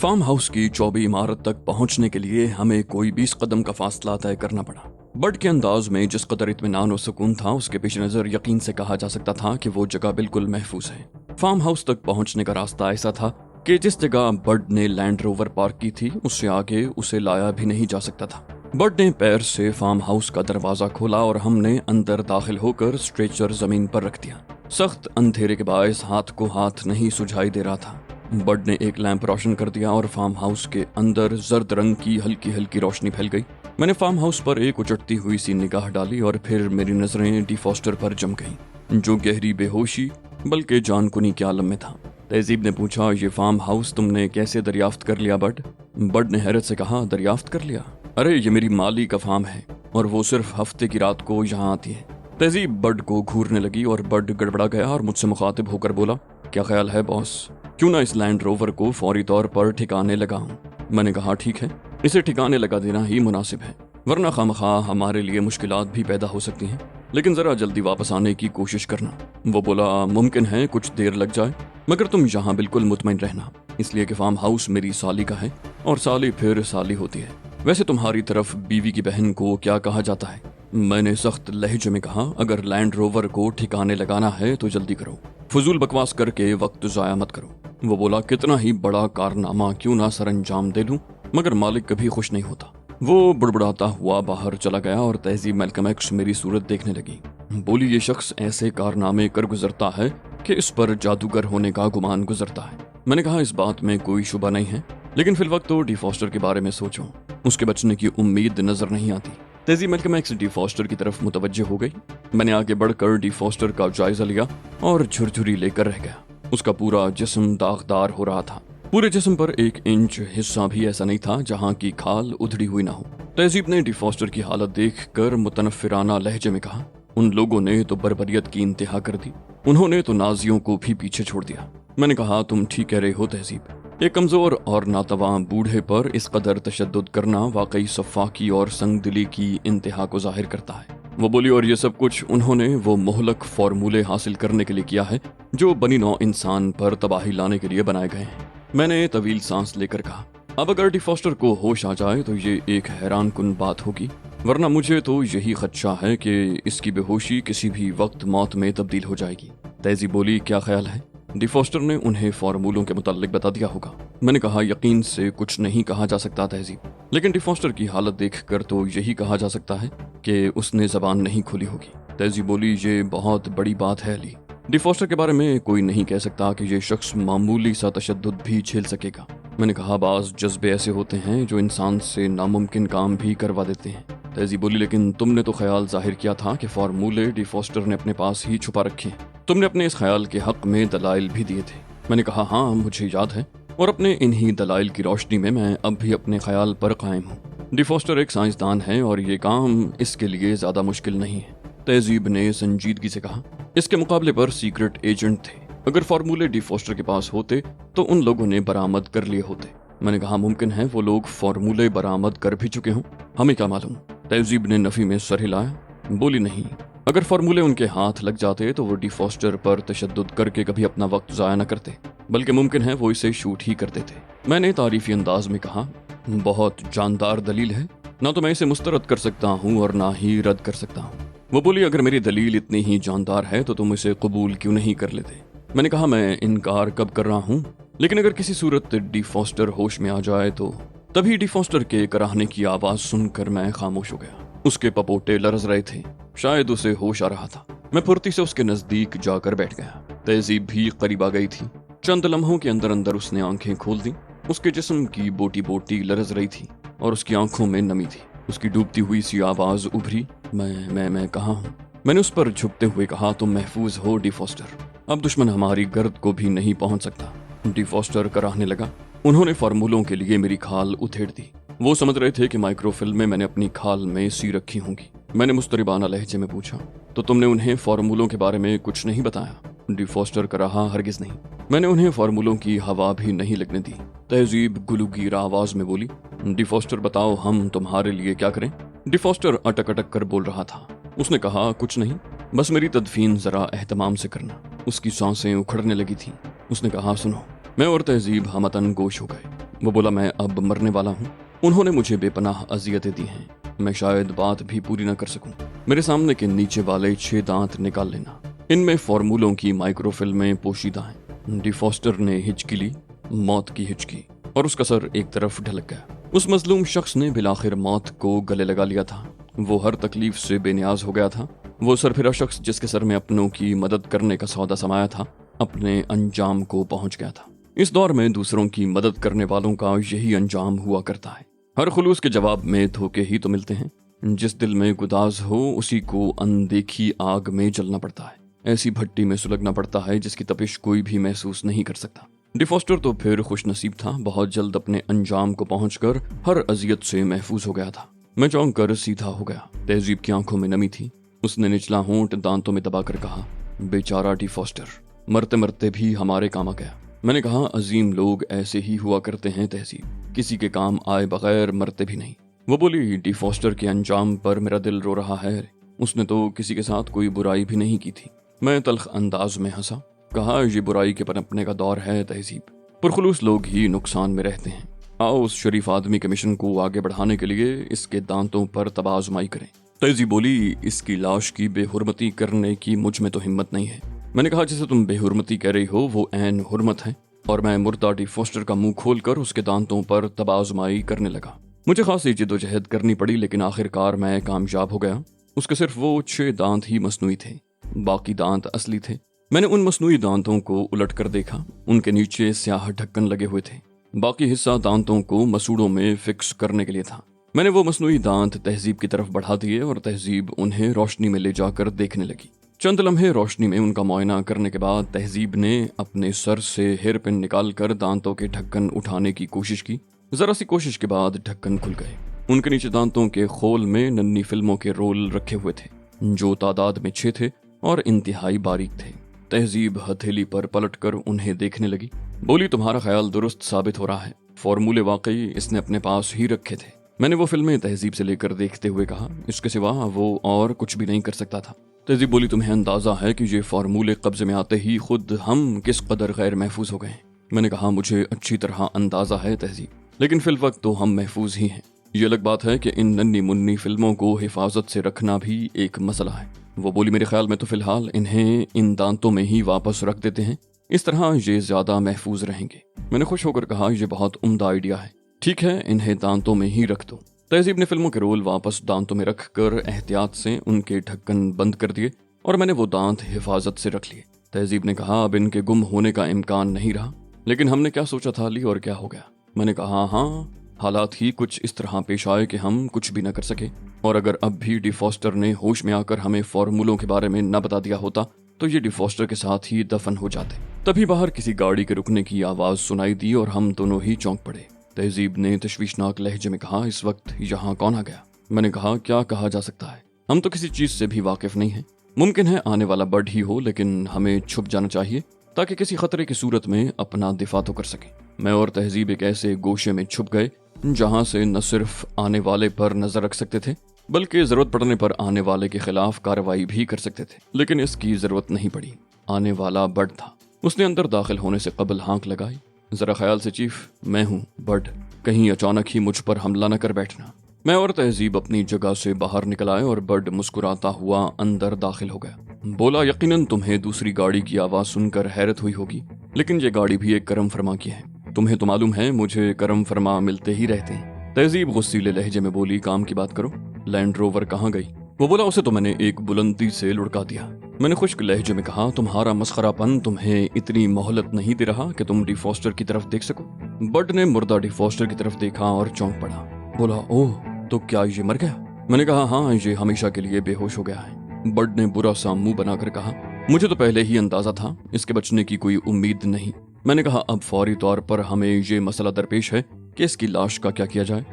Farm house की चौबी इमारत तक पहुंचने के लिए हमें कोई 20 कदम का फासला तय करना पड़ा। बट के अंदाज में जिस कदर इत्मीनान और सुकून था, उसके पेश नज़र यकीन से कहा जा सकता था कि वो जगह बिल्कुल महफूज है। फार्म हाउस तक पहुंचने का रास्ता ऐसा था कि जिस जगह बर्ड ने लैंड रोवर पार्क की थी, उससे आगे उसे लाया भी नहीं जा सकता था। बर्ड ने पैर से फार्म हाउस का दरवाजा खोला और हमने अंदर दाखिल होकर स्ट्रेचर जमीन पर रख दिया। सख्त अंधेरे के बायस हाथ को हाथ नहीं सुझाई दे रहा था। बर्ड ने एक लैंप रोशन कर दिया और फार्म हाउस के अंदर जर्द रंग की हल्की हल्की रोशनी फैल गई। मैंने फार्म हाउस पर एक उचटती हुई सी निगाह डाली और फिर मेरी नजरें डी फॉस्टर पर जम गईं, जो गहरी बेहोशी बल्कि जानकुनी के आलम में था। तहजीब ने पूछा, ये फार्म हाउस तुमने कैसे दरियाफ्त कर लिया बर्ड? बर्ड ने हैरत से कहा, दरियाफ्त कर लिया? अरे ये मेरी माली का फार्म है और वो सिर्फ हफ्ते की रात को यहाँ आती है। तहजीब बर्ड को घूरने लगी और बर्ड गड़बड़ा गया और मुझसे मुखातिब होकर बोला, क्या ख्याल है बॉस, क्यों ना इस लैंड रोवर को फौरी तौर पर ठिकाने लगाऊं? मैंने कहा, ठीक है, इसे ठिकाने लगा देना ही मुनासिब है, वरना खामखा हमारे लिए मुश्किलात भी पैदा हो सकती हैं। लेकिन जरा जल्दी वापस आने की कोशिश करना। वो बोला, मुमकिन है कुछ देर लग जाए, मगर तुम यहाँ बिल्कुल मुतमईन रहना, इसलिए कि फार्म हाउस मेरी साली का है और साली फिर साली होती है। वैसे तुम्हारी तरफ बीवी की बहन को क्या कहा जाता है? मैंने सख्त लहजे में कहा, अगर लैंड रोवर को ठिकाने लगाना है तो जल्दी करो, फजूल बकवास करके वक्त जाया मत करो। वो बोला, कितना ही बड़ा कारनामा क्यों ना सर अंजाम दे लूं, मगर मालिक कभी खुश नहीं होता। वो बुड़बुड़ाता हुआ बाहर चला गया और तहजीब मैल्कम एक्स मेरी सूरत देखने लगी। बोली, ये शख्स ऐसे कारनामे कर गुजरता है कि इस पर जादूगर होने का गुमान गुजरता है। मैंने कहा, इस बात में कोई शुबा नहीं है, लेकिन फिल वक्त तो डी फॉस्टर के बारे में सोचो, उसके बचने की उम्मीद नजर नहीं आती। तहजीब मैल्कम एक्स डी फॉस्टर की तरफ मुतवज्जो हो गई। मैंने आगे बढ़कर डी फॉस्टर का जायजा लिया और झुरझुरी लेकर रह गया। उसका पूरा जिस्म दागदार हो रहा था। पूरे जिस्म पर 1 इंच हिस्सा भी ऐसा नहीं था जहां की खाल उधड़ी हुई ना हो। तहजीब ने डी फॉस्टर की हालत देखकर मुतनफिराना लहजे में कहा, उन लोगों ने तो बर्बरियत की इंतहा कर दी, उन्होंने तो नाजियों को भी पीछे छोड़ दिया। मैंने कहा, तुम ठीक कह रहे हो तहजीब, एक कमजोर और नातवा बूढ़े पर इस कदर तशद्दुद करना वाकई सफ़ाकी और संगदिली की इंतहा को जाहिर करता है। वो बोली, और ये सब कुछ उन्होंने वो मोहलक फार्मूले हासिल करने के लिए किया है जो बनी नौ इंसान पर तबाही लाने के लिए बनाए गए हैं। मैंने तवील सांस लेकर कहा, अब अगर डी फॉस्टर को होश आ जाए तो ये एक हैरान कुन बात होगी, वरना मुझे तो यही खदशा है कि इसकी बेहोशी किसी भी वक्त मौत में तब्दील हो जाएगी। तहजीब बोली, क्या ख्याल है? डी फॉस्टर ने उन्हें फार्मूलों के मुताल्लिक बता दिया होगा। मैंने कहा, यकीन से कुछ नहीं कहा जा सकता तहजीब, लेकिन डी फॉस्टर की हालत देखकर तो यही कहा जा सकता है कि उसने जबान नहीं खोली होगी। तहजीब बोली, ये बहुत बड़ी बात है अली, डी फॉस्टर के बारे में कोई नहीं कह सकता कि ये शख्स मामूली सा तशद्दुद भी झेल सकेगा। मैंने कहा, बाज़ जज्बे ऐसे होते हैं जो इंसान से नामुमकिन काम भी करवा देते हैं। तहजीब बोली, लेकिन तुमने तो ख्याल जाहिर किया था कि फार्मूले डी फॉस्टर ने अपने पास ही छुपा रखे हैं। तुमने अपने इस ख्याल के हक में दलाइल भी दिए थे। मैंने कहा, हाँ मुझे याद है, और अपने इन्हीं दलाइल की रोशनी में मैं अब भी अपने ख्याल पर कायम हूँ। डी फॉस्टर एक साइंसदान है और ये काम इसके लिए ज्यादा मुश्किल नहीं है। तहजीब ने संजीदगी से कहा, इसके मुकाबले पर सीक्रेट एजेंट थे, अगर फार्मूले डी फॉस्टर के पास होते तो उन लोगों ने बरामद कर लिए होते। मैंने कहा, मुमकिन है वो लोग फार्मूले बरामद कर भी चुके हों, हमें क्या मालूम। तहजीब ने नफी में सर हिलाया। बोली, नहीं, अगर फार्मूले उनके हाथ लग जाते तो वो डी फॉस्टर पर तशद्दुद करके कभी अपना वक्त जाया न करते, बल्कि मुमकिन है वो इसे शूट ही कर देते। मैंने तारीफी अंदाज में कहा, बहुत जानदार दलील है, ना तो मैं इसे मुस्तरद कर सकता हूँ और ना ही रद्द कर सकता हूँ। वो बोली, अगर मेरी दलील इतनी ही जानदार है तो तुम इसे कबूल क्यों नहीं कर लेते? मैंने कहा, मैं इनकार कब कर रहा हूँ, लेकिन अगर किसी सूरत डी फॉस्टर होश में आ जाए तो। तभी डी फॉस्टर के कराहने की आवाज सुनकर मैं खामोश हो गया। उसके पपोटे लरज रहे थे, शायद उसे होश आ रहा था। मैं फुर्ती से उसके नजदीक जाकर बैठ गया। तहजीब भी करीब आ गई थी। चंद लम्हों के अंदर अंदर उसने आंखें खोल दी। उसके जिस्म की बोटी बोटी लरज रही थी और उसकी आंखों में नमी थी। उसकी डूबती हुई सी आवाज उभरी, मैं कहाँ हूँ? मैंने उस पर झुकते हुए कहा, तुम महफूज हो डी फॉस्टर, अब दुश्मन हमारी गर्द को भी नहीं पहुंच सकता। डी फॉस्टर कराहने लगा। उन्होंने फार्मूलों के लिए मेरी खाल उधेड़ दी। वो समझ रहे थे कि माइक्रोफिल्म में मैंने अपनी खाल में सी रखी होंगी। मैंने मुस्तरिबाना लहजे में पूछा, तो तुमने उन्हें फार्मूलों के बारे में कुछ नहीं बताया? डी फॉस्टर का रहा, हरगिज नहीं, मैंने उन्हें फार्मूलों की हवा भी नहीं लगने दी। तहजीब गुलूगीरा आवाज में बोली, डी फॉस्टर बताओ, हम तुम्हारे लिए क्या करें? डी फॉस्टर अटक अटक कर बोल रहा था। उसने कहा, कुछ नहीं, बस मेरी तदफीन जरा एहतमाम से करना। उसकी सांसें उखड़ने लगी थी। उसने कहा, सुनो। मैं और तहजीब हमतन गोश हो गए। वो बोला, मैं अब मरने वाला हूँ। उन्होंने मुझे बेपनाह अजियतें दी हैं, मैं शायद बात भी पूरी न कर सकूं। मेरे सामने के नीचे वाले 6 दांत निकाल लेना, इनमें फॉर्मूलों की माइक्रोफिल्में पोशीदा हैं। डी फॉस्टर ने हिचकी ली, मौत की हिचकी, और उसका सर एक तरफ ढलक गया। उस मजलूम शख्स ने बिलाखिर मौत को गले लगा लिया था। वो हर तकलीफ से बेनियाज हो गया था। वो सरफिरा शख्स जिसके सर में अपनों की मदद करने का सौदा समाया था, अपने अंजाम को पहुंच गया था। इस दौर में दूसरों की मदद करने वालों का यही अंजाम हुआ करता है। हर खुलूस के जवाब में धोखे ही तो मिलते हैं। जिस दिल में गुदाज हो उसी को अनदेखी आग में जलना पड़ता है, ऐसी भट्टी में सुलगना पड़ता है जिसकी तपिश कोई भी महसूस नहीं कर सकता। डी फॉस्टर तो फिर खुश नसीब था, बहुत जल्द अपने अंजाम को पहुंचकर हर अजियत से महफूज हो गया था। मैं चौंक कर सीधा हो गया। तहजीब की आंखों में नमी थी। उसने निचला होंठ दांतों में दबाकर कहा, बेचारा डी फॉस्टर, मरते मरते भी हमारे काम आ गया। मैंने कहा, अजीम लोग ऐसे ही हुआ करते हैं तहजीब, किसी के काम आए बगैर मरते भी नहीं। वो बोली, डी फॉस्टर के अंजाम पर मेरा दिल रो रहा है। उसने तो किसी के साथ कोई बुराई भी नहीं की थी। मैं तल्ख अंदाज में हंसा, कहा, ये बुराई के पनपने का दौर है तहजीब, पुरखुलूस लोग ही नुकसान में रहते हैं। आओ उस शरीफ आदमी के मिशन को आगे बढ़ाने के लिए इसके दांतों पर तबाज़ुमाई करें। तहजीब बोली, इसकी लाश की बेहुरमती करने की मुझ में तो हिम्मत नहीं है। मैंने कहा, जिसे तुम बेहुरमती कह रही हो वो ऐन हुर्मत है। और मैं मुर्दा डी फॉस्टर का मुंह खोलकर उसके दांतों पर तबाज़ुमाई करने लगा। मुझे खासी जिद्दोजहद करनी पड़ी, लेकिन आखिरकार मैं कामयाब हो गया। उसके सिर्फ वो 6 दांत ही मसनूई थे, बाकी दांत असली थे। मैंने उन मसनूई दांतों को उलट कर देखा, उनके नीचे स्याह ढक्कन लगे हुए थे। बाकी हिस्सा दांतों को मसूड़ों में फिक्स करने के लिए था। मैंने वो मसनूई दांत तहजीब की तरफ बढ़ा दिए और तहजीब उन्हें रोशनी में ले जाकर देखने लगी। चंद लम्हे रोशनी में उनका मुआयना करने के बाद तहजीब ने अपने सर से हेयर पिन निकालकर दांतों के ढक्कन उठाने की कोशिश की। जरा सी कोशिश के बाद ढक्कन खुल गए। उनके नीचे दांतों के खोल में नन्ही फिल्मों के रोल रखे हुए थे, जो तादाद में 6 थे और इंतहाई बारीक थे। तहजीब हथेली पर पलटकर उन्हें देखने लगी। बोली, तुम्हारा ख्याल दुरुस्त साबित हो रहा है, फॉर्मूले वाकई इसने अपने पास ही रखे थे। मैंने वो फिल्में तहजीब से लेकर देखते हुए कहा, इसके सिवा वो और कुछ भी नहीं कर सकता था। तहजीब बोली, तुम्हें अंदाजा है कि ये फार्मूले कब्जे में आते ही खुद हम किस कदर गैर महफूज हो गए। मैंने कहा, मुझे अच्छी तरह अंदाजा है तहजीब, लेकिन फिल वक्त तो हम महफूज ही हैं। ये अलग बात है कि इन नन्ही मुन्नी फिल्मों को हिफाजत से रखना भी एक मसला है। वो बोली, मेरे ख्याल में तो फिलहाल इन्हें इन दांतों में ही वापस रख देते हैं, इस तरह ये ज्यादा महफूज रहेंगे। मैंने खुश होकर कहा, यह बहुत उम्दा आइडिया है। ठीक है, इन्हें दांतों में ही रख दो। तहजीब ने फिल्मों के रोल वापस दांतों में रखकर एहतियात से उनके ढक्कन बंद कर दिए और मैंने वो दांत हिफाजत से रख लिए। तहजीब ने कहा, अब इनके गुम होने का इम्कान नहीं रहा, लेकिन हमने क्या सोचा था ली और क्या हो गया। मैंने कहा, हाँ, हालात ही कुछ इस तरह पेश आए कि हम कुछ भी न कर सके, और अगर अब भी डी फॉस्टर ने होश में आकर हमें फॉर्मूलों के बारे में न बता दिया होता तो ये डी फॉस्टर के साथ ही दफन हो जाते। तभी बाहर किसी गाड़ी के रुकने की आवाज सुनाई दी और हम दोनों ही चौंक पड़े। तहजीब ने तशवीशनाक लहजे में कहा, इस वक्त यहाँ कौन आ गया। मैंने कहा, क्या कहा जा सकता है, हम तो किसी चीज से भी वाकिफ नहीं हैं। मुमकिन है आने वाला बर्ड ही हो, लेकिन हमें छुप जाना चाहिए ताकि किसी खतरे की सूरत में अपना दिफा तो कर सके। मैं और तहजीब एक ऐसे गोशे में छुप गए जहां से न सिर्फ आने वाले पर नजर रख सकते थे, बल्कि जरूरत पड़ने पर आने वाले के खिलाफ कार्रवाई भी कर सकते थे। लेकिन इसकी जरूरत नहीं पड़ी। आने वाला बर्ड था। उसने अंदर दाखिल होने से कबल हाँक लगाई, जरा ख्याल से चीफ, मैं हूँ बर्ड, कहीं अचानक ही मुझ पर हमला न कर बैठना। मैं और तहजीब अपनी जगह से बाहर निकल आए और बर्ड मुस्कुराता हुआ अंदर दाखिल हो गया। बोला, यकीनन तुम्हें दूसरी गाड़ी की आवाज सुनकर हैरत हुई होगी, लेकिन ये गाड़ी भी एक करम फरमा की है। तुम्हें तो मालूम है मुझे करम फरमा मिलते ही रहते हैं। तहजीब गुस्सीले लहजे में बोली, काम की बात करो, लैंड रोवर कहाँ गई। वो बोला, उसे तो मैंने एक बुलंदी से लुढ़का दिया। मैंने खुश्क लहजे में कहा, तुम्हारा मस्खरापन तुम्हें इतनी मोहलत नहीं दे रहा कि तुम डी फॉस्टर की तरफ देख सको। बर्ड ने मुर्दा डी फॉस्टर की तरफ देखा और चौंक पड़ा। बोला, ओह, तो क्या ये मर गया। मैंने कहा, हाँ, ये हमेशा के लिए बेहोश हो गया है। बर्ड ने बुरा सा मुंह बनाकर कहा, मुझे तो पहले ही अंदाजा था, इसके बचने की कोई उम्मीद नहीं। मैंने कहा, अब फौरी तौर पर हमें ये मसला दरपेश है कि इसकी लाश का क्या किया जाए।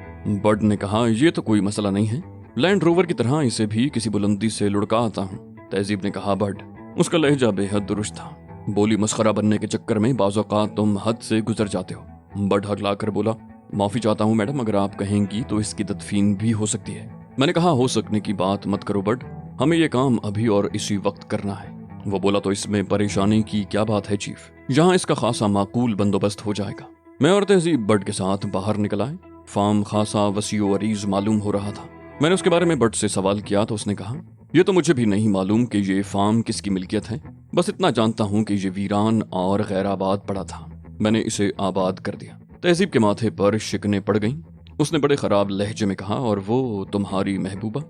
बर्ड ने कहा, ये तो कोई मसला नहीं है, लैंड रोवर की तरह इसे भी किसी बुलंदी से लुढ़का आता हूँ। तहजीब ने कहा, बर्ड। उसका लहजा बेहद दुरुस्त था। बोली, मस्खरा बनने के चक्कर में बाज़ औक़ात तुम हद से गुजर जाते हो। बर्ड हकलाकर बोला, माफी चाहता हूँ मैडम, अगर आप कहेंगी तो इसकी तदफीन भी हो सकती है। मैंने कहा, हो सकने की बात मत करो बर्ड, हमें ये काम अभी और इसी वक्त करना है। वो बोला, तो इसमें परेशानी की क्या बात है चीफ, यहाँ इसका खासा माकूल बंदोबस्त हो जाएगा। मैं और तहजीब बट के साथ बाहर निकल आए। फार्म खासा वसीओ अरीज मालूम हो रहा था। मैंने उसके बारे में बट से सवाल किया तो उसने कहा, ये तो मुझे भी नहीं मालूम कि ये फार्म किसकी मिल्कियत है, बस इतना जानता हूँ कि ये वीरान और गैर आबाद पड़ा था, मैंने इसे आबाद कर दिया। तहजीब के माथे पर शिकने पड़ गईं। उसने बड़े खराब लहजे में कहा, और वो तुम्हारी महबूबा?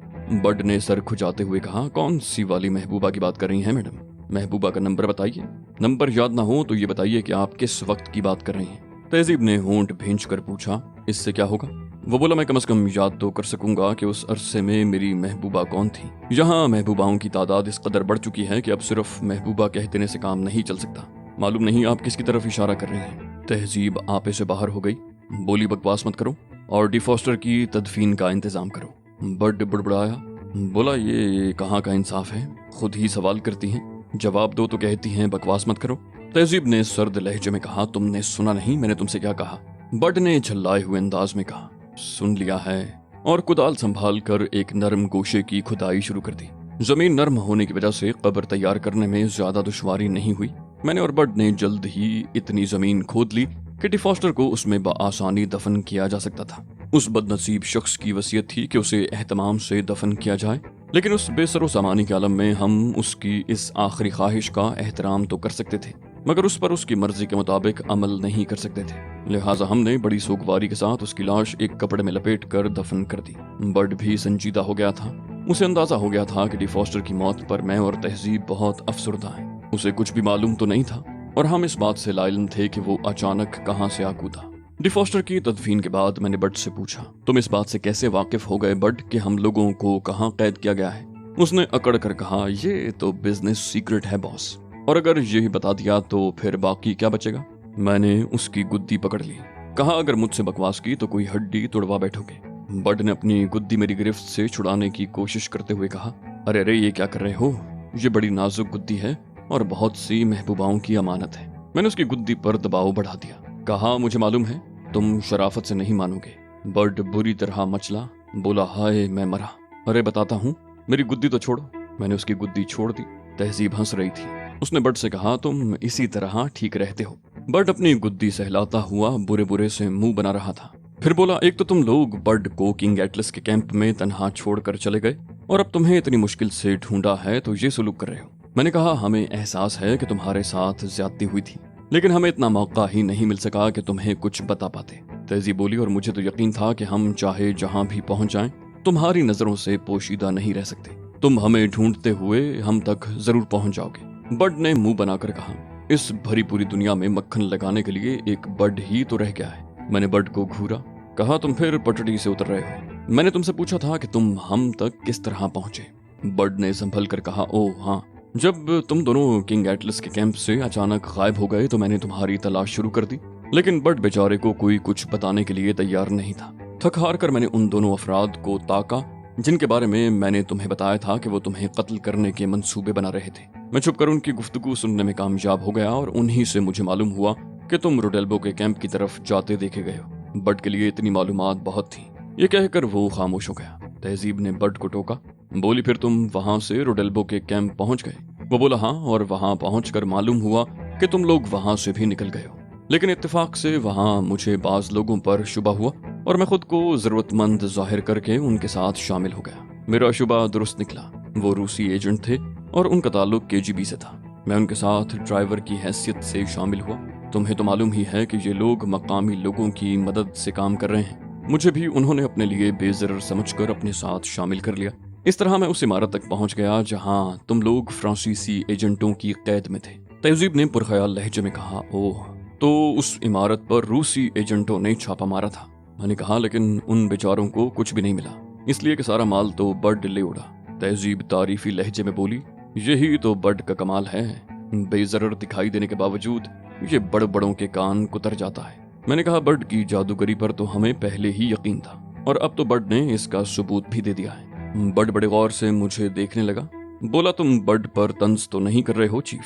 बट ने सर खुजाते हुए कहा, कौन सी वाली महबूबा की बात कर रही हैं मैडम? महबूबा का नंबर बताइए। नंबर याद ना हो तो ये बताइए कि आप किस वक्त की बात कर रही हैं। तहजीब ने होंठ भींच कर पूछा, इससे क्या होगा? वो बोला, मैं कम से कम याद तो कर सकूंगा कि उस अरसे में मेरी महबूबा कौन थी। यहाँ महबूबाओं की तादाद इस कदर बढ़ चुकी है कि अब सिर्फ महबूबा कह देने से काम नहीं चल सकता। मालूम नहीं आप किसकी तरफ इशारा कर रही हैं। तहजीब आपे से बाहर हो गई। बोली, बकवास मत करो और डिफॉस्टर की तदफीन का इंतजाम करो। बड बुड़बुड़ाया, बोला, ये कहाँ का इंसाफ है? खुद ही सवाल करती हैं, जवाब दो तो कहती हैं बकवास मत करो। तहजीब ने सर्द लहजे में कहा, तुमने सुना नहीं मैंने तुमसे क्या कहा? बड ने झल्लाए हुए अंदाज में कहा, सुन लिया है, और कुदाल संभाल कर एक नरम गोशे की खुदाई शुरू कर दी। जमीन नरम होने की वजह से कब्र तैयार करने में ज्यादा दुश्वारी नहीं हुई। मैंने और बड ने जल्द ही इतनी जमीन खोद ली कि डिफॉस्टर को उसमें बआसानी दफन किया जा सकता था। उस बदनसीब शख्स की वसीयत थी कि उसे एहतमाम से दफन किया जाए, लेकिन उस बेसरो सामानी के आलम में हम उसकी इस आखिरी ख्वाहिश का एहतराम तो कर सकते थे, मगर उस पर उसकी मर्जी के मुताबिक अमल नहीं कर सकते थे। लिहाजा हमने बड़ी सोगवारी के साथ उसकी लाश एक कपड़े में लपेट कर दफन कर दी। बड भी संजीदा हो गया था। उसे अंदाजा हो गया था कि डिफॉस्टर की मौत पर मैं और तहजीब बहुत अफसरदा हैं। उसे कुछ भी मालूम तो नहीं था, और हम इस बात से लाइल्म थे कि वो अचानक कहाँ से आ कूदा। डिफॉस्टर की तदफीन के बाद मैंने बड से पूछा, तुम इस बात से कैसे वाकिफ हो गए बड कि हम लोगों को कहाँ कैद किया गया है? उसने अकड़ कर कहा, ये तो बिजनेस सीक्रेट है बॉस, और अगर यही बता दिया तो फिर बाकी क्या बचेगा? मैंने उसकी गुद्दी पकड़ ली। कहा, अगर मुझसे बकवास की तो कोई हड्डी तोड़वा बैठोगे। बड ने अपनी गुद्दी मेरी गिरफ्त से छुड़ाने की कोशिश करते हुए कहा, अरे अरे ये क्या कर रहे हो? ये बड़ी नाजुक गुद्दी है और बहुत सी महबूबाओं की अमानत है। मैंने उसकी गुद्दी पर दबाव बढ़ा दिया। कहा, मुझे मालूम है तुम शराफत से नहीं मानोगे। बड बुरी तरह मचला, बोला, हाय मैं मरा। अरे बताता हूँ, मेरी गुद्दी तो छोड़ो। मैंने उसकी गुद्दी छोड़ दी। तहजीब हंस रही थी। उसने बड से कहा, तुम इसी तरह ठीक रहते हो। बड अपनी गुद्दी सहलाता हुआ बुरे बुरे से मुंह बना रहा था। फिर बोला, एक तो तुम लोग बड को किंग एटलस के कैंप में तन्हा छोड़कर चले गए, और अब तुम्हें इतनी मुश्किल से ढूंढा है तो ये सलूक कर रहे हो। मैंने कहा, हमें एहसास है कि तुम्हारे साथ ज्यादती हुई थी, लेकिन हमें इतना मौका ही नहीं मिल सका कि तुम्हें कुछ बता पाते। तहजीब बोली, और मुझे तो यकीन था कि हम चाहे जहां भी पहुंच जाएं, तुम्हारी नजरों से पोशीदा नहीं रह सकते। तुम हमें ढूंढते हुए हम तक जरूर पहुंच जाओगे। बड ने मुंह बनाकर कहा, इस भरी पूरी दुनिया में मक्खन लगाने के लिए एक बड ही तो रह गया है। मैंने बड को घूरा। कहा, तुम फिर पटड़ी से उतर रहे हो। मैंने तुमसे पूछा था कि तुम हम तक किस तरह पहुंचे। बड ने संभल कर कहा, ओह हाँ, जब तुम दोनों किंग एटलस के कैंप से अचानक गायब हो गए तो मैंने तुम्हारी तलाश शुरू कर दी, लेकिन बड बेचारे को कोई कुछ बताने के लिए तैयार नहीं था। थक हार कर मैंने उन दोनों अफराद को ताका जिनके बारे में मैंने तुम्हें बताया था कि वो तुम्हें कत्ल करने के मंसूबे बना रहे थे। मैं छुपकर उनकी गुफ्तगू सुनने में कामयाब हो गया, और उन्हीं से मुझे मालूम हुआ कि तुम रोडेल्बो के कैंप की तरफ जाते देखे गए हो। बड के लिए इतनी मालूमात बहुत थी। ये कहकर वो खामोश हो गया। तहजीब ने बड को टोका। बोली, फिर तुम वहां से रोडेल्बो के कैंप पहुंच गए? वो बोला, हाँ, और वहां पहुंचकर मालूम हुआ कि तुम लोग वहां से भी निकल गए हो, लेकिन इत्तेफाक से वहां मुझे बाज लोगों पर शुबा हुआ और मैं खुद को जरूरतमंद जाहिर करके उनके साथ शामिल हो गया। मेरा शुबा दुरुस्त निकला। वो रूसी एजेंट थे और उनका ताल्लुक केजीबी से था। मैं उनके साथ ड्राइवर की हैसियत से शामिल हुआ। तुम्हें तो मालूम ही है कि ये लोग मकामी लोगों की मदद से काम कर रहे हैं। मुझे भी उन्होंने अपने लिए बेजरर समझकर अपने साथ शामिल कर लिया। इस तरह मैं उस इमारत तक पहुंच गया जहां तुम लोग फ्रांसीसी एजेंटों की कैद में थे। तहजीब ने पुरख्याल लहजे में कहा, ओह, तो उस इमारत पर रूसी एजेंटों ने छापा मारा था। मैंने कहा, लेकिन उन बेचारों को कुछ भी नहीं मिला, इसलिए कि सारा माल तो बड ले उड़ा। तहजीब तारीफी लहजे में बोली, यही तो बड का कमाल है। बेजरर दिखाई देने के बावजूद ये बड़ बड़ों के कान कुतर जाता है। मैंने कहा, बड की जादूगरी पर तो हमें पहले ही यकीन था, और अब तो बड ने इसका सबूत भी दे दिया है। बड बड़े गौर से मुझे देखने लगा। बोला, तुम बड पर तंज तो नहीं कर रहे हो चीफ?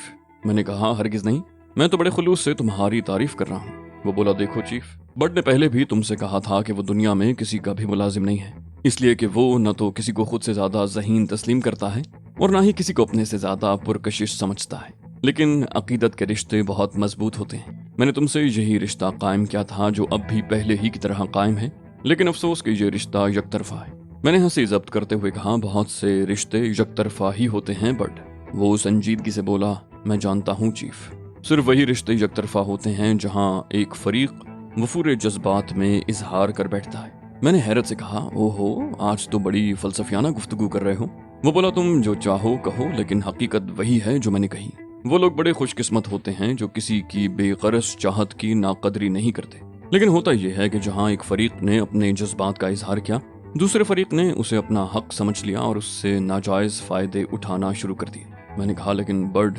मैंने कहा, हरगिज नहीं, मैं तो बड़े खुलूस से तुम्हारी तारीफ कर रहा हूँ। वो बोला, देखो चीफ, बड ने पहले भी तुमसे कहा था कि वो दुनिया में किसी का भी मुलाजिम नहीं है, इसलिए कि वो न तो किसी को खुद से ज्यादा ज़हीन तस्लीम करता है और ना ही किसी को अपने से ज्यादा पुरकशिश समझता है, लेकिन अकीदत के रिश्ते बहुत मजबूत होते हैं। میں نے تم سے یہی رشتہ قائم کیا تھا جو اب بھی پہلے ہی کی طرح قائم ہے، لیکن افسوس کہ یہ رشتہ یک طرفہ ہے۔ میں نے ہنسی ضبط کرتے ہوئے کہا، بہت سے رشتے یک طرفہ ہی ہوتے ہیں بٹ۔ وہ سنجیدگی سے بولا، میں جانتا ہوں چیف، صرف وہی رشتے یک طرفہ ہوتے ہیں جہاں ایک فریق وفور جذبات میں اظہار کر بیٹھتا ہے۔ میں نے حیرت سے کہا، اوہو، آج تو بڑی فلسفیانہ گفتگو کر رہے ہو۔ وہ بولا، تم جو چاہو کہو، لیکن حقیقت وہی ہے جو میں نے کہی۔ وہ لوگ بڑے خوش قسمت ہوتے ہیں جو کسی کی بے غرض چاہت کی ناقدری نہیں کرتے، لیکن ہوتا یہ ہے کہ جہاں ایک فریق نے اپنے جذبات کا اظہار کیا، دوسرے فریق نے اسے اپنا حق سمجھ لیا اور اس سے ناجائز فائدے اٹھانا شروع کر دیے۔ میں نے کہا، لیکن برڈ،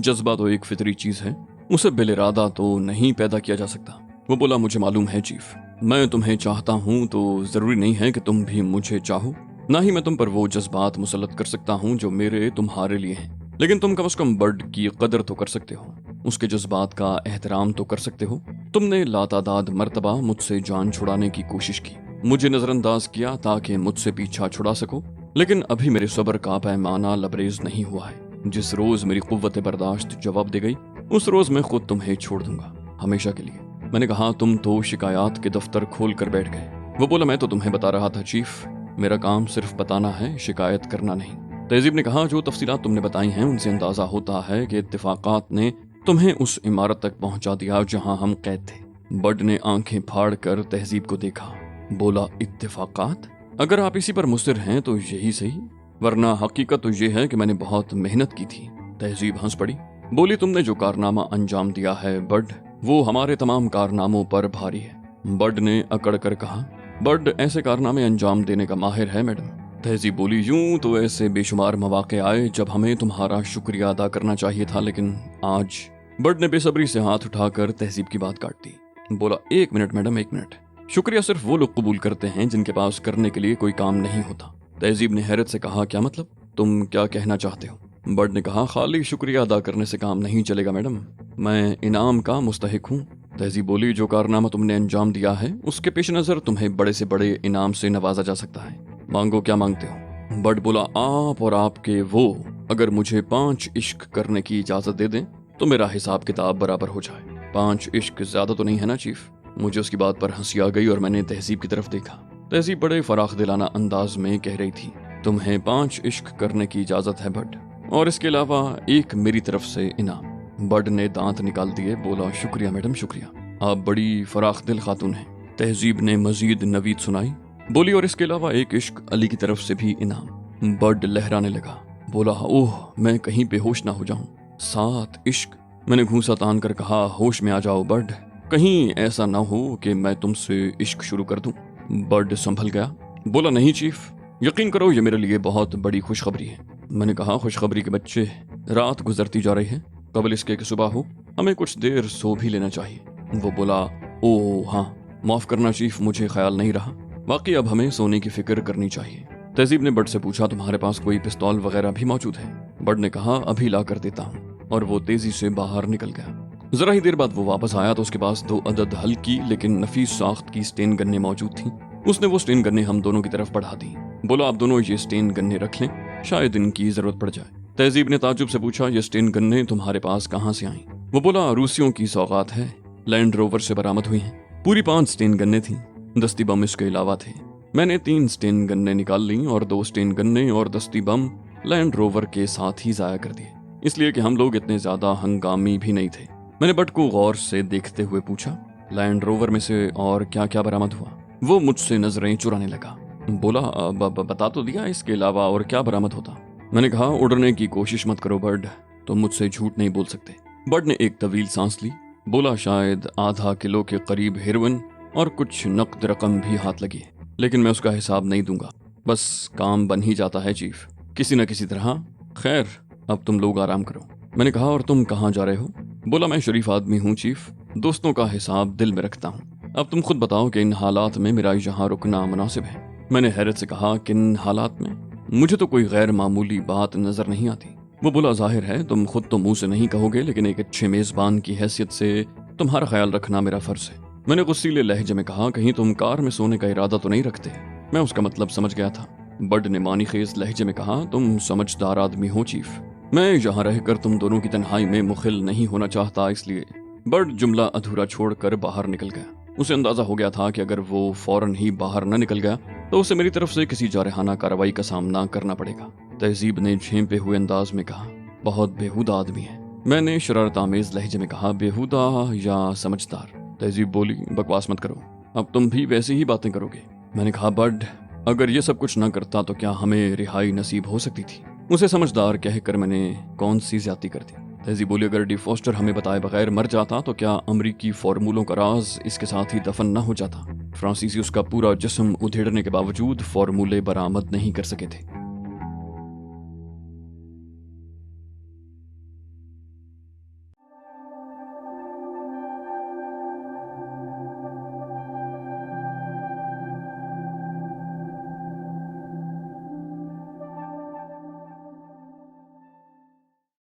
جذبہ تو ایک فطری چیز ہے، اسے بالارادہ تو نہیں پیدا کیا جا سکتا۔ وہ بولا، مجھے معلوم ہے چیف، میں تمہیں چاہتا ہوں تو ضروری نہیں ہے کہ تم بھی مجھے چاہو، نہ ہی میں تم پر وہ جذبات مسلط کر سکتا ہوں جو میرے تمہارے لیے ہیں، لیکن تم کم از کم برڈ کی قدر تو کر سکتے ہو، اس کے جذبات کا احترام تو کر سکتے ہو۔ تم نے لاتعداد مرتبہ مجھ سے جان چھڑانے کی کوشش کی، مجھے نظر انداز کیا تاکہ مجھ سے پیچھا چھڑا سکو، لیکن ابھی میرے صبر کا پیمانہ لبریز نہیں ہوا ہے۔ جس روز میری قوت برداشت جواب دے گئی، اس روز میں خود تمہیں چھوڑ دوں گا، ہمیشہ کے لیے۔ میں نے کہا، تم تو شکایات کے دفتر کھول کر بیٹھ گئے۔ وہ بولا، میں تو تمہیں بتا رہا تھا چیف، میرا کام صرف بتانا ہے، شکایت کرنا نہیں۔ تہذیب نے کہا، جو تفصیلات تم نے بتائی ہیں ان سے اندازہ ہوتا ہے کہ اتفاقات نے تمہیں اس عمارت تک پہنچا دیا جہاں ہم قید تھے۔ برڈ نے آنکھیں پھاڑ کر تہذیب کو دیکھا، بولا، اتفاقات؟ اگر آپ اسی پر مصر ہیں تو یہی صحیح، ورنہ حقیقت تو یہ ہے کہ میں نے بہت محنت کی تھی۔ تہذیب ہنس پڑی، بولی، تم نے جو کارنامہ انجام دیا ہے برڈ، وہ ہمارے تمام کارناموں پر بھاری ہے۔ برڈ نے اکڑ کر کہا، برڈ ایسے کارنامے انجام دینے کا ماہر ہے میڈم۔ تہذیب بولی، یوں تو ایسے بے شمار مواقع آئے جب ہمیں تمہارا شکریہ ادا کرنا چاہیے تھا، لیکن آج۔ برڈ نے بے صبری سے ہاتھ اٹھا کر تہذیب کی بات کاٹ دی، بولا، ایک منٹ میڈم، ایک منٹ۔ شکریہ صرف وہ لوگ قبول کرتے ہیں جن کے پاس کرنے کے لیے کوئی کام نہیں ہوتا۔ تہذیب نے حیرت سے کہا، کیا مطلب؟ تم کیا کہنا چاہتے ہو؟ برڈ نے کہا، خالی شکریہ ادا کرنے سے کام نہیں چلے گا میڈم، میں انعام کا مستحق ہوں۔ تہذیب بولی، جو کارنامہ تم نے انجام دیا ہے اس کے پیش نظر تمہیں بڑے سے بڑے انعام سے نوازا جا سکتا ہے، مانگو، کیا مانگتے ہو؟ برڈ بولا، آپ اور آپ کے وہ اگر مجھے 5 عشق کرنے کی اجازت دے دیں تو میرا حساب کتاب برابر ہو جائے۔ 5 عشق زیادہ تو نہیں ہے نا چیف؟ مجھے اس کی بات پر ہنسی آ گئی اور میں نے تہذیب کی طرف دیکھا۔ تہذیب بڑے فراخ دلانہ انداز میں کہہ رہی تھی، تمہیں 5 عشق کرنے کی اجازت ہے برڈ، اور اس کے علاوہ ایک میری طرف سے انعام۔ برڈ نے دانت نکال دیے، بولا، شکریہ میڈم، شکریہ، آپ بڑی فراخ دل خاتون ہیں۔ تہذیب نے مزید نوید سنائی، بولی، اور اس کے علاوہ ایک عشق علی کی طرف سے بھی انعام۔ برڈ لہرانے لگا، بولا، اوہ، میں کہیں بے ہوش نہ ہو جاؤں۔ 7 عشق؟ میں نے گھونسا تان کر کہا، ہوش میں آ جاؤ برڈ، کہیں ایسا نہ ہو کہ میں تم سے عشق شروع کر دوں۔ برڈ سنبھل گیا، بولا، نہیں چیف، یقین کرو یہ میرے لیے بہت بڑی خوشخبری ہے۔ میں نے کہا، خوشخبری کے بچے، رات گزرتی جا رہی ہے، قبل اس کے کہ صبح ہو ہمیں کچھ دیر سو بھی لینا چاہیے۔ وہ بولا، اوہ ہاں، معاف کرنا چیف، مجھے خیال نہیں رہا، واقعی اب ہمیں سونے کی فکر کرنی چاہیے۔ تہذیب نے برڈ سے پوچھا، تمہارے پاس کوئی پستول وغیرہ بھی موجود ہے؟ برڈ نے کہا، ابھی لا کر دیتا ہوں، اور وہ تیزی سے باہر نکل گیا۔ ذرا ہی دیر بعد وہ واپس آیا تو اس کے پاس 2 عدد ہلکی لیکن نفیس ساخت کی سٹین گنیں موجود تھیں۔ اس نے وہ سٹین گنیں ہم دونوں کی طرف بڑھا دی، بولا، آپ دونوں یہ سٹین گنیں رکھ لیں، شاید ان کی ضرورت پڑ جائے۔ تہذیب نے تعجب سے پوچھا، یہ سٹین گنیں تمہارے پاس کہاں سے آئیں؟ وہ بولا، روسیوں کی سوغات ہے، لینڈ روور سے برآمد ہوئی ہیں۔ پوری 5 سٹین گنیں تھیں، دستی بم اس کے علاوہ تھے۔ میں نے 3 سٹین گنیں نکال لیں اور 2 سٹین گنیں اور دستی بم لینڈ روور کے ساتھ ہی ضائع کر دیے، اس لیے کہ ہم لوگ اتنے زیادہ ہنگامی بھی نہیں تھے۔ میں نے بٹ کو غور سے دیکھتے ہوئے پوچھا، لینڈ روور میں سے اور کیا کیا برآمد ہوا؟ وہ مجھ سے نظریں چرانے لگا، بولا، بتا تو دیا، اس کے علاوہ اور کیا برآمد ہوتا؟ میں نے کہا، اڑنے کی کوشش مت کرو برڈ، تم مجھ سے جھوٹ نہیں بول سکتے۔ برڈ نے ایک طویل سانس لی، بولا، شاید ½ کلو کے قریب ہیروئن اور کچھ نقد رقم بھی ہاتھ لگی، لیکن میں اس کا حساب نہیں دوں گا، بس کام بن ہی جاتا ہے چیف، کسی نہ کسی طرح۔ خیر، اب تم لوگ آرام کرو۔ میں نے کہا، اور تم کہاں جا رہے ہو؟ بولا، میں شریف آدمی ہوں چیف، دوستوں کا حساب دل میں رکھتا ہوں، اب تم خود بتاؤ کہ ان حالات میں میرا یہاں رکنا مناسب ہے۔ میں نے حیرت سے کہا، کن حالات میں؟ مجھے تو کوئی غیر معمولی بات نظر نہیں آتی۔ وہ بولا، ظاہر ہے تم خود تو منہ سے نہیں کہو گے، لیکن ایک اچھے میزبان کی حیثیت سے تمہارا خیال رکھنا میرا فرض ہے۔ میں نے غصیلے لہجے میں کہا، کہیں تم کار میں سونے کا ارادہ تو نہیں رکھتے؟ میں اس کا مطلب سمجھ گیا تھا۔ برڈ نے معنی خیز لہجے میں کہا، تم سمجھدار آدمی ہو چیف، میں یہاں رہ کر تم دونوں کی تنہائی میں مخل نہیں ہونا چاہتا، اس لیے बर्ड जुमला अधूरा छोड़कर बाहर निकल गया। उसे अंदाजा हो गया था कि अगर वो फौरन ही बाहर न निकल गया तो उसे मेरी तरफ से किसी जारहाना कार्रवाई का सामना करना पड़ेगा। तहजीब ने झेंपे हुए अंदाज में कहा, बहुत बेहुदा आदमी है। मैंने शरारत आमेज लहजे में कहा, बेहुदा या समझदार? तहजीब बोली, बकवास मत करो, अब तुम भी वैसी ही बातें करोगे। मैंने कहा, बर्ड अगर ये सब कुछ न करता तो क्या हमें रिहाई नसीब हो सकती थी? उसे समझदार कहकर मैंने कौन सी ज्यादती कर दी? तहजीब बोली, अगर डी फोस्टर हमें बताए बगैर मर जाता तो क्या अमरीकी फार्मूलों का राज इसके साथ ही दफन न हो जाता? फ्रांसीसी उसका पूरा जिस्म उधेड़ने के बावजूद फार्मूले बरामद नहीं कर सके थे।